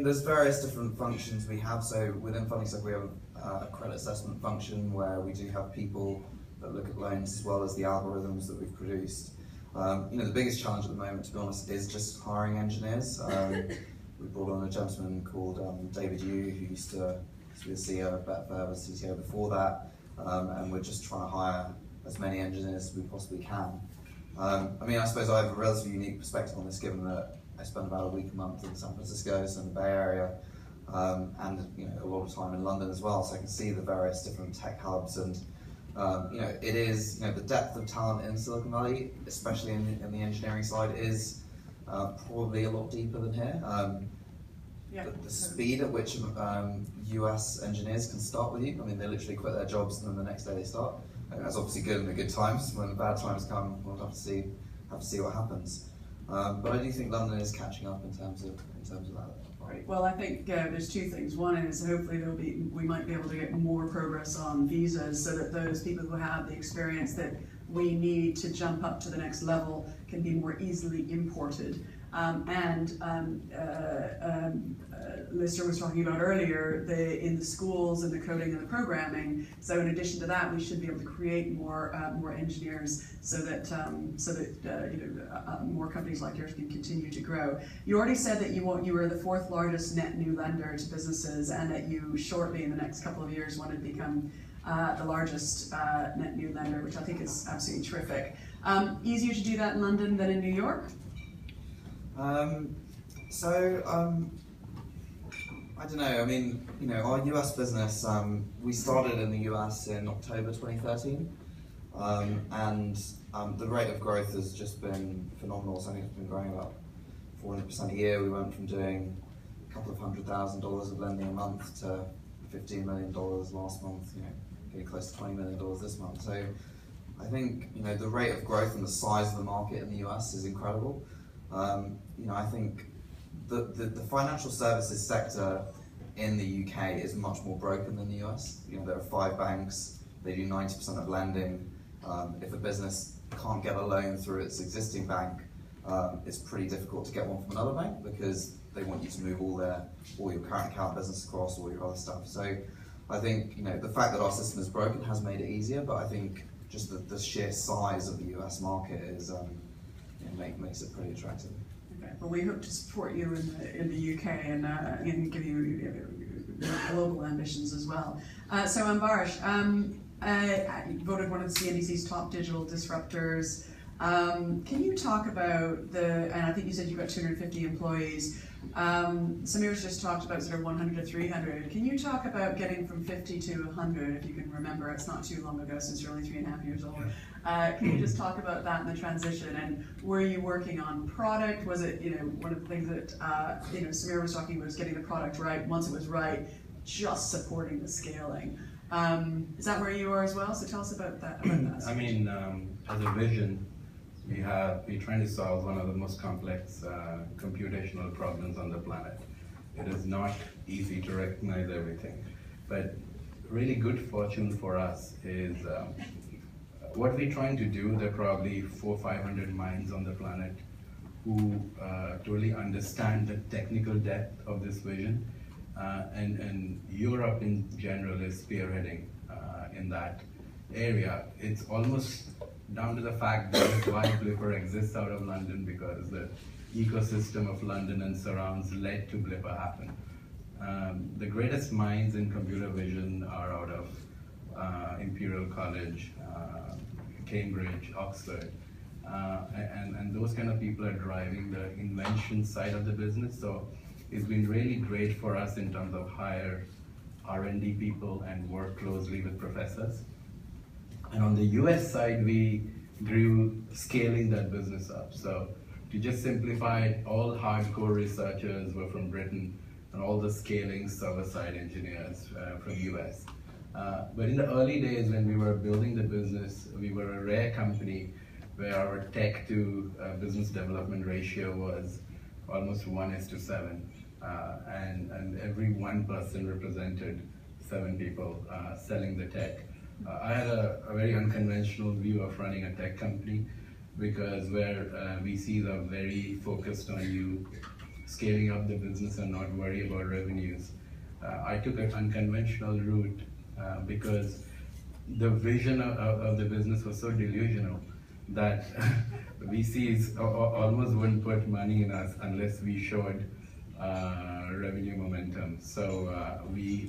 There's various different functions we have. So within Funding Circle, we have a credit assessment function where we do have people that look at loans as well as the algorithms that we've produced. The biggest challenge at the moment, to be honest, is just hiring engineers. We brought on a gentleman called David Yu, who used to be the CEO of Betfair, was CTO before that, and we're just trying to hire as many engineers as we possibly can. I suppose I have a relatively unique perspective on this, given that I spend about a week a month in San Francisco, so in the Bay Area, and a lot of time in London as well, so I can see the various different tech hubs, and it is, the depth of talent in Silicon Valley, especially in the engineering side, is probably a lot deeper than here. The speed at which US engineers can start with you, they literally quit their jobs and then the next day they start. And that's obviously good in the good times. When the bad times come, we'll have to see what happens. But I do think London is catching up in terms of that. Great. Well, I think there's two things. One is hopefully we might be able to get more progress on visas so that those people who have the experience that we need to jump up to the next level can be more easily imported. Lister was talking about earlier, in the schools and the coding and the programming. So in addition to that, we should be able to create more engineers so that more companies like yours can continue to grow. You already said that you were the 4th largest net new lender to businesses, and that you shortly in the next couple of years want to become the largest net new lender, which I think is absolutely terrific. Easier to do that in London than in New York? I don't know. I mean, our US business, we started in the US in October 2013, and the rate of growth has just been phenomenal. So I think it's been growing about 400% a year. We went from doing a couple of $100,000 of lending a month to $15 million last month. Getting close to $20 million this month. So I think the rate of growth and the size of the market in the US is incredible. I think the financial services sector in the UK is much more broken than the US. There are 5 banks, they do 90% of lending. If a business can't get a loan through its existing bank, it's pretty difficult to get one from another bank because they want you to move all your current account business across, all your other stuff. So I think the fact that our system is broken has made it easier, but I think just the sheer size of the US market is makes it pretty attractive. Okay, well, we hope to support you in the UK and give you global ambitions as well. So Ambarish, voted one of the CNBC's top digital disruptors. Can you talk about and I think you said you've got 250 employees. Samir's just talked about sort of 100 to 300. Can you talk about getting from 50 to 100, if you can remember? It's not too long ago since you're only 3.5 years old. Can you just talk about that and the transition? And were you working on product? Was it, one of the things that, Samir was talking about was getting the product right. Once it was right, just supporting the scaling. Is that where you are as well? So tell us about that. I mean, as a vision, we're trying to solve one of the most complex computational problems on the planet. It is not easy to recognize everything, but really good fortune for us is what we're trying to do. There are probably 400 or 500 minds on the planet who totally understand the technical depth of this vision, and Europe in general is spearheading in that area. It's almost down to the fact that why Blipper exists out of London, because the ecosystem of London and surrounds led to Blipper happen. The greatest minds in computer vision are out of Imperial College, Cambridge, Oxford, and those kind of people are driving the invention side of the business. So it's been really great for us in terms of hire R&D people and work closely with professors. And on the US side, we grew scaling that business up. So to just simplify it, all hardcore researchers were from Britain, and all the scaling server-side engineers from US. But in the early days when we were building the business, we were a rare company where our tech to business development ratio was almost 1:7. And every one person represented 7 people selling the tech. I had a very unconventional view of running a tech company, because where VCs are very focused on you scaling up the business and not worry about revenues. I took an unconventional route because the vision of the business was so delusional that VCs almost wouldn't put money in us unless we showed revenue momentum. So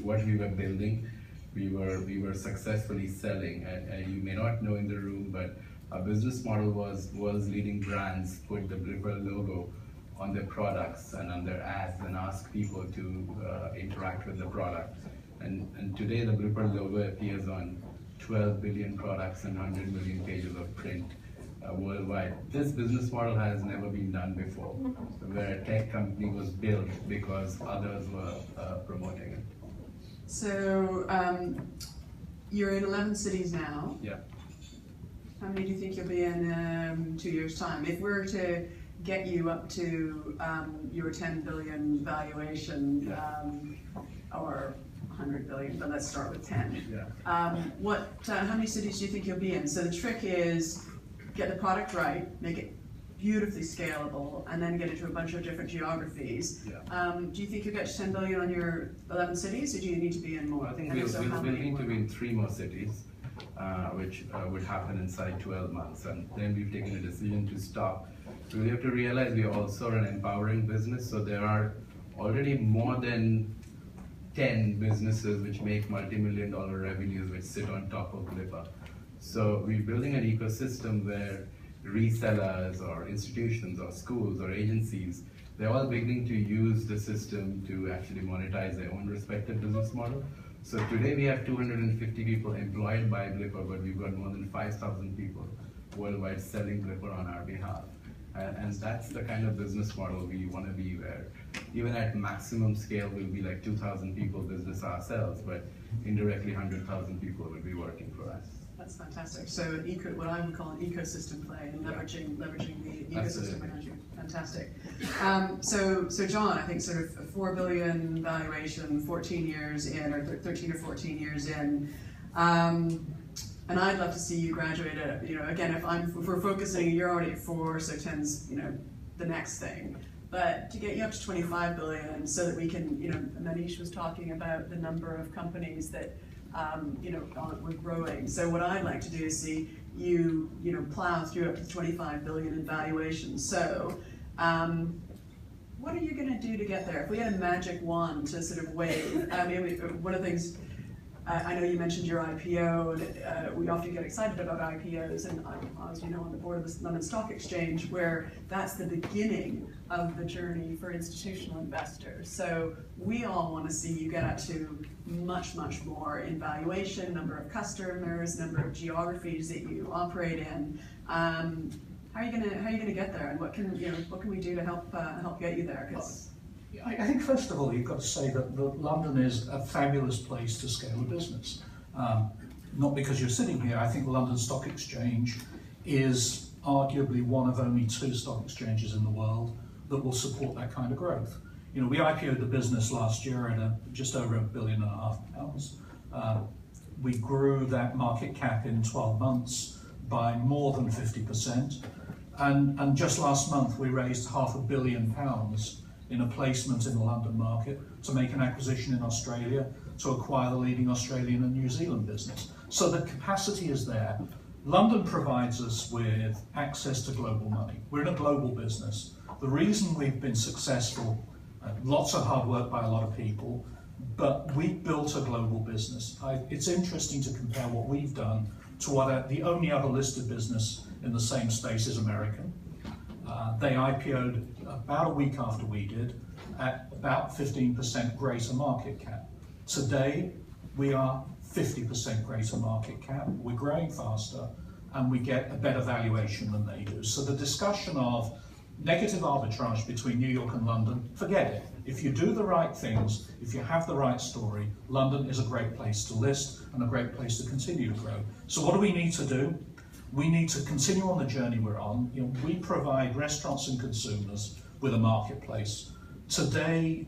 what we were building, we were successfully selling, and you may not know in the room, but our business model was leading brands put the Blipper logo on their products and on their ads and ask people to interact with the product. And today the Blipper logo appears on 12 billion products and 100 million pages of print worldwide. This business model has never been done before, where a tech company was built because others were promoting it. So you're in 11 cities now. Yeah. How many do you think you'll be in 2 years' time? If we're to get you up to your 10 billion valuation, or 100 billion, but let's start with 10. How many cities do you think you'll be in? So the trick is get the product right, make it beautifully scalable, and then get into a bunch of different geographies. Do you think you'll get to 10 billion on your 11 cities, or do you need to be in more? I think we'll need to be in 3 more cities, which would happen inside 12 months, and then we've taken a decision to stop. So we have to realize we are also an empowering business, so there are already more than 10 businesses which make multi-million-dollar revenues which sit on top of Blipper. So we're building an ecosystem where resellers or institutions or schools or agencies, they're all beginning to use the system to actually monetize their own respective business model. So today we have 250 people employed by Blipper, but we've got more than 5,000 people worldwide selling Blipper on our behalf. And that's the kind of business model we want to be, where even at maximum scale we'll be like 2,000 people business ourselves, but indirectly 100,000 people will be working for us. That's fantastic. So what I would call an ecosystem play, and leveraging the ecosystem around you. Fantastic. So John, I think sort of 4 billion valuation, 14 years in, or 13 or 14 years in. And I'd love to see you graduate at, again, if we're focusing, you're already at 4, so 10's, the next thing. But to get you up to 25 billion so that we can, Manish was talking about the number of companies that, we're growing. So what I'd like to do is see you, plow through up to 25 billion in valuation. So, what are you going to do to get there? If we had a magic wand to sort of wave, one of the things, I know you mentioned your IPO, and we often get excited about IPOs, and I'm, as you know, on the board of the London Stock Exchange, where that's the beginning of the journey for institutional investors. So we all want to see you get up to much, much more in valuation, number of customers, number of geographies that you operate in. How are you gonna get there, and what can we do to help get you there? I think first of all you've got to say that London is a fabulous place to scale a business. Not because you're sitting here. I think the London Stock Exchange is arguably one of only 2 stock exchanges in the world that will support that kind of growth. We IPO'd the business last year at just over £1.5 billion. We grew that market cap in 12 months by more than 50%. And just last month we raised £500 million in a placement in the London market to make an acquisition in Australia to acquire the leading Australian and New Zealand business. So the capacity is there. London provides us with access to global money. We're in a global business. The reason we've been successful, lots of hard work by a lot of people, but we built a global business. It's interesting to compare what we've done to what the only other listed business in the same space is American. They IPO'd about a week after we did at about 15% greater market cap. Today, we are 50% greater market cap. We're growing faster and we get a better valuation than they do. So the discussion of negative arbitrage between New York and London, forget it. If you do the right things, if you have the right story, London is a great place to list and a great place to continue to grow. So what do we need to do? We need to continue on the journey we're on. We provide restaurants and consumers with a marketplace. Today,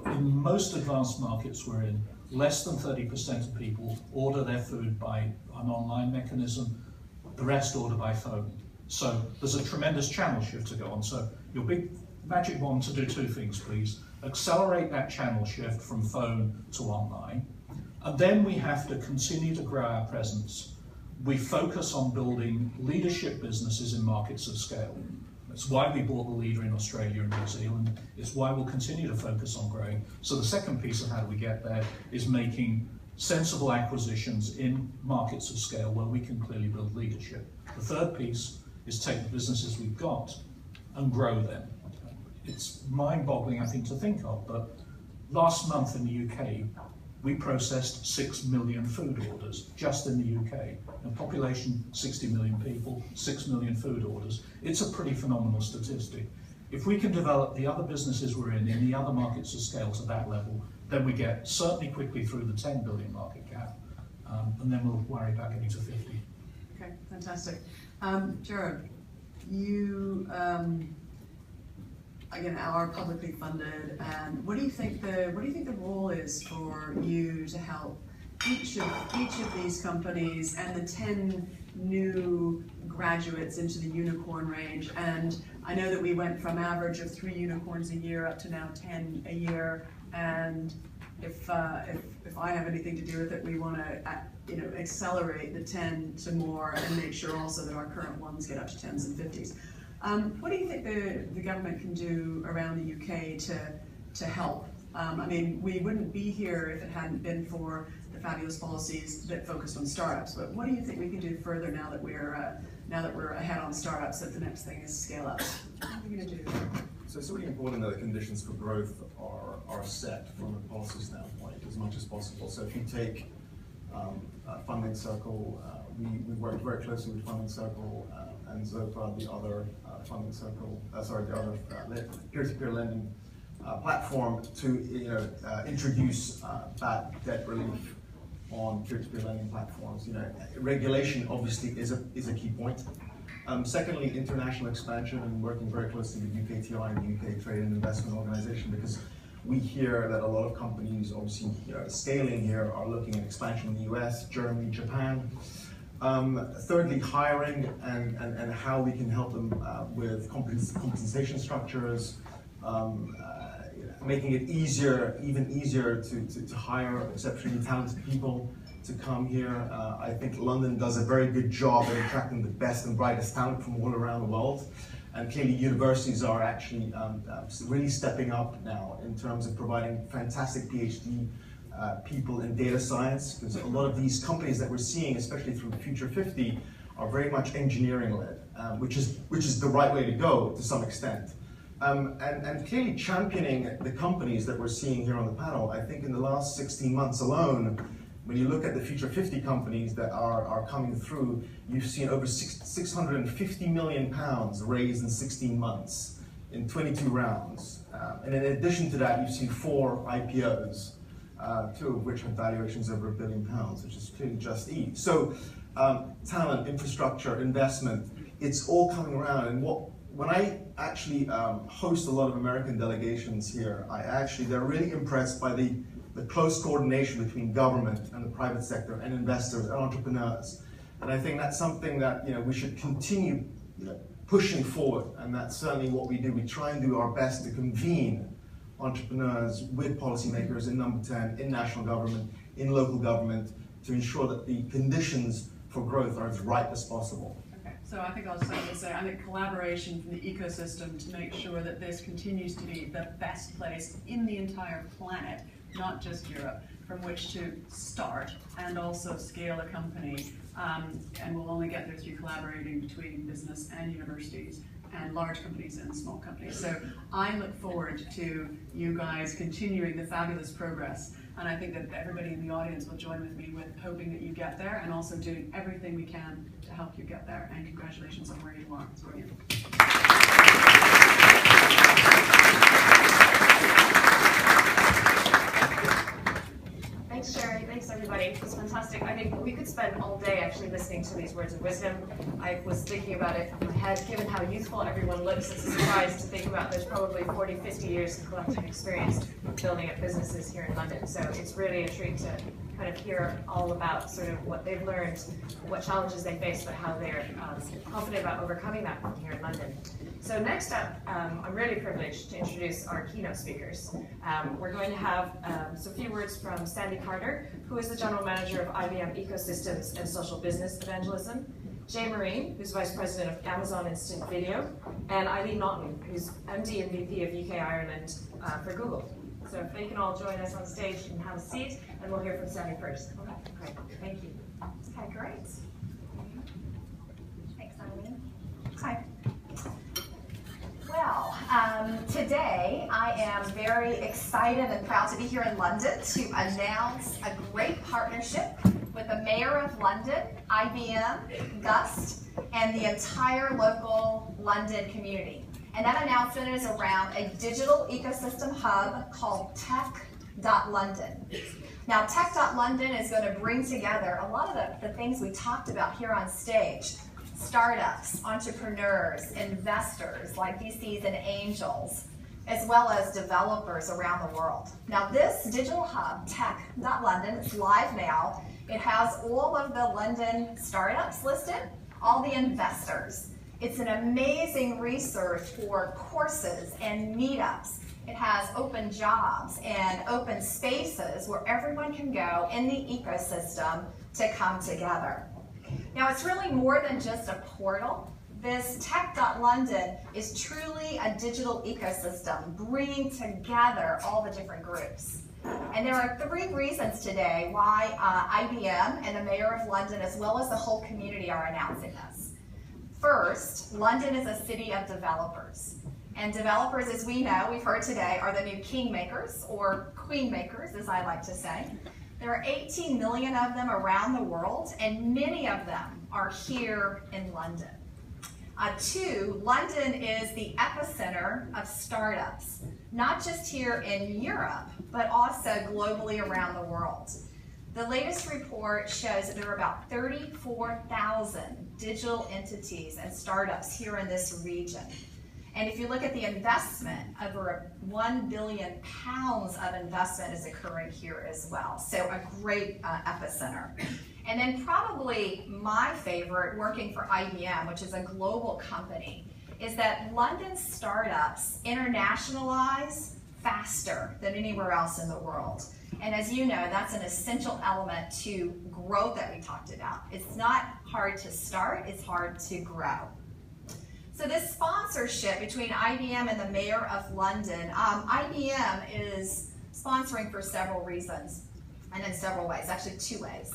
in most advanced markets we're in, less than 30% of people order their food by an online mechanism, the rest order by phone. So there's a tremendous channel shift to go on. So your big magic wand to do 2 things, please. Accelerate that channel shift from phone to online. And then we have to continue to grow our presence. We focus on building leadership businesses in markets of scale. That's why we bought the leader in Australia and New Zealand. It's why we'll continue to focus on growing. So the second piece of how do we get there is making sensible acquisitions in markets of scale where we can clearly build leadership. The third piece is take the businesses we've got and grow them. It's mind-boggling, I think, to think of, but last month in the UK, we processed 6 million food orders just in the UK. A population, 60 million people, 6 million food orders. It's a pretty phenomenal statistic. If we can develop the other businesses we're in the other markets of scale to that level, then we get certainly quickly through the 10 billion market cap, and then we'll worry about getting to 50. Okay, fantastic. Jared, again, are publicly funded, and what do you think the role is for you to help each of these companies and the 10 new graduates into the unicorn range? And I know that we went from average of 3 unicorns a year up to now 10 a year, and if I have anything to do with it, we want to accelerate the 10 to more and make sure also that our current ones get up to 10s and 50s. What do you think the government can do around the UK to help? I mean, we wouldn't be here if it hadn't been for the fabulous policies that focused on startups. But what do you think we can do further now that we're ahead on startups? That the next thing is scale up. What are we going to do? So it's really important that the conditions for growth are set from a policy standpoint as much as possible. So if you take Funding Circle, we worked very closely with Funding Circle and Zopa, the other Funding Circle, the other peer-to-peer lending platform to introduce bad debt relief on peer-to-peer lending platforms. Regulation obviously is a key point. Secondly, international expansion and working very closely with UKTI and the UK Trade and Investment Organization, because we hear that a lot of companies, obviously scaling here, are looking at expansion in the US, Germany, Japan. Thirdly, hiring and how we can help them with compensation structures, making it even easier to hire exceptionally talented people to come here. I think London does a very good job at attracting the best and brightest talent from all around the world. And clearly universities are actually really stepping up now in terms of providing fantastic PhD people in data science, because a lot of these companies that we're seeing, especially through Future 50, are very much engineering-led, which is the right way to go to some extent. And clearly championing the companies that we're seeing here on the panel. I think in the last 16 months alone, when you look at the Future 50 companies that are coming through, you've seen over £650 million raised in 16 months in 22 rounds. And in addition to that, you've seen 4 IPOs, 2 of which have valuations over £1 billion, which is clearly just eat. So talent, infrastructure, investment, it's all coming around. And when I actually host a lot of American delegations here, they're really impressed by the close coordination between government and the private sector and investors and entrepreneurs. And I think that's something that we should continue pushing forward, and that's certainly what we do. We try and do our best to convene entrepreneurs with policymakers in Number 10, in national government, in local government, to ensure that the conditions for growth are as ripe as possible. So I think I'll just say, I think collaboration from the ecosystem to make sure that this continues to be the best place in the entire planet, not just Europe, from which to start and also scale a company. And we'll only get there through collaborating between business and universities and large companies and small companies. So I look forward to you guys continuing the fabulous progress. And I think that everybody in the audience will join with me with hoping that you get there and also doing everything we can to help you get there. And congratulations on where you are. It's brilliant. Thanks, Sherry. Thanks, everybody. It was fantastic. I think we could spend all day actually listening to these words of wisdom. I was thinking about it in my head, given how youthful everyone looks, it's a surprise to think about there's probably 40, 50 years of collective experience building up businesses here in London. So it's really a treat to kind of hear all about sort of what they've learned, what challenges they face, but how they're confident about overcoming that here in London. So next up, I'm really privileged to introduce our keynote speakers. We're going to have a few words from Sandy Carter, who is the General Manager of IBM Ecosystems and Social Business Evangelism, Jay Marine, who's Vice President of Amazon Instant Video, and Eileen Naughton, who's MD and VP of UK Ireland for Google. So if they can all join us on stage and have a seat, and we'll hear from Sandy first. Okay, great. Thank you. Okay, great. Thanks, Eileen. Hi. Well, today I am very excited and proud to be here in London to announce a great partnership with the Mayor of London, IBM, Gust, and the entire local London community. And that announcement is around a digital ecosystem hub called Tech.London. Now, Tech.London is going to bring together a lot of the things we talked about here on stage. Startups, entrepreneurs, investors like VCs and angels, as well as developers around the world. Now this digital hub, Tech.London, it's live now. It has all of the London startups listed, all the investors. It's an amazing resource for courses and meetups. It has open jobs and open spaces where everyone can go in the ecosystem to come together. Now it's really more than just a portal. This Tech.London is truly a digital ecosystem, bringing together all the different groups. And there are 3 reasons today why IBM and the Mayor of London, as well as the whole community, are announcing this. First, London is a city of developers. And developers, as we know, we've heard today, are the new kingmakers, or queenmakers, as I like to say. There are 18 million of them around the world, and many of them are here in London. 2, London is the epicenter of startups, not just here in Europe, but also globally around the world. The latest report shows that there are about 34,000 digital entities and startups here in this region. And if you look at the investment, over £1 billion of investment is occurring here as well. So a great epicenter. And then probably my favorite, working for IBM, which is a global company, is that London startups internationalize faster than anywhere else in the world. And as you know, that's an essential element to growth that we talked about. It's not hard to start, it's hard to grow. So this sponsorship between IBM and the Mayor of London, IBM is sponsoring for several reasons, and in several ways, actually 2 ways.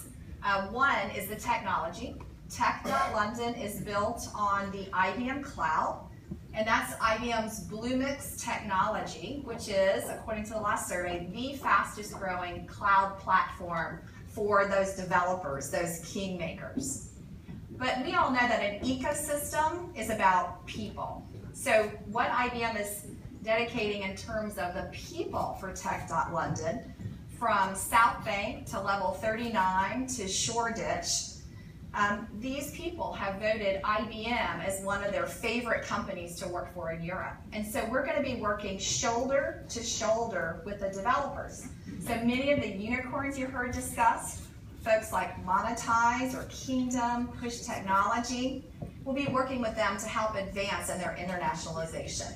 One is the technology. Tech.London is built on the IBM cloud, and that's IBM's Bluemix technology, which is, according to the last survey, the fastest growing cloud platform for those developers, those kingmakers. But we all know that an ecosystem is about people. So what IBM is dedicating in terms of the people for Tech.London, from South Bank to level 39 to Shoreditch, these people have voted IBM as one of their favorite companies to work for in Europe. And so we're going to be working shoulder to shoulder with the developers. So many of the unicorns you heard discussed, folks like Monetize or Kingdom, Push Technology, we'll be working with them to help advance in their internationalization.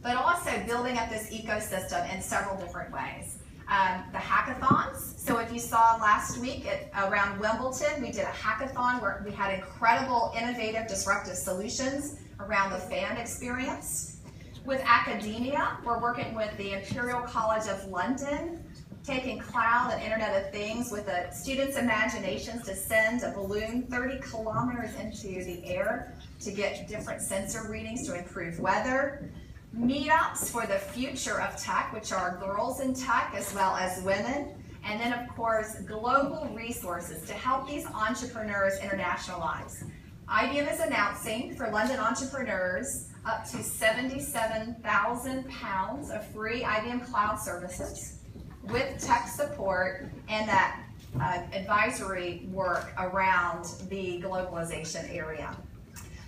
But also building up this ecosystem in several different ways. The hackathons. So if you saw last week around Wimbledon, we did a hackathon where we had incredible, innovative, disruptive solutions around the fan experience. With academia, we're working with the Imperial College of London, taking cloud and Internet of Things with the students' imaginations to send a balloon 30 kilometers into the air to get different sensor readings to improve weather. Meetups for the future of tech, which are girls in tech as well as women. And then, of course, global resources to help these entrepreneurs internationalize. IBM is announcing for London entrepreneurs up to £77,000 of free IBM cloud services with tech support and that advisory work around the globalization area.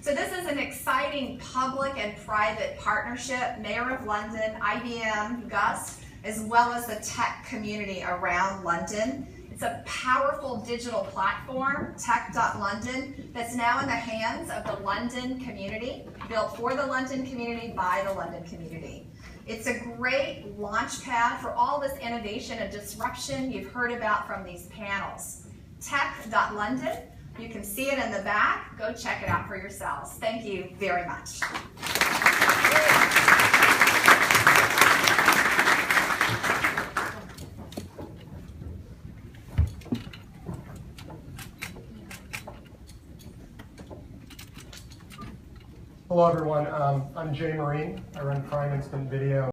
So this is an exciting public and private partnership, Mayor of London, IBM, Gus, as well as the tech community around London. It's a powerful digital platform, Tech.London, that's now in the hands of the London community, built for the London community by the London community. It's a great launch pad for all this innovation and disruption you've heard about from these panels. Tech.London, you can see it in the back. Go check it out for yourselves. Thank you very much. Hello everyone, I'm Jay Marine. I run Crime Instant Video.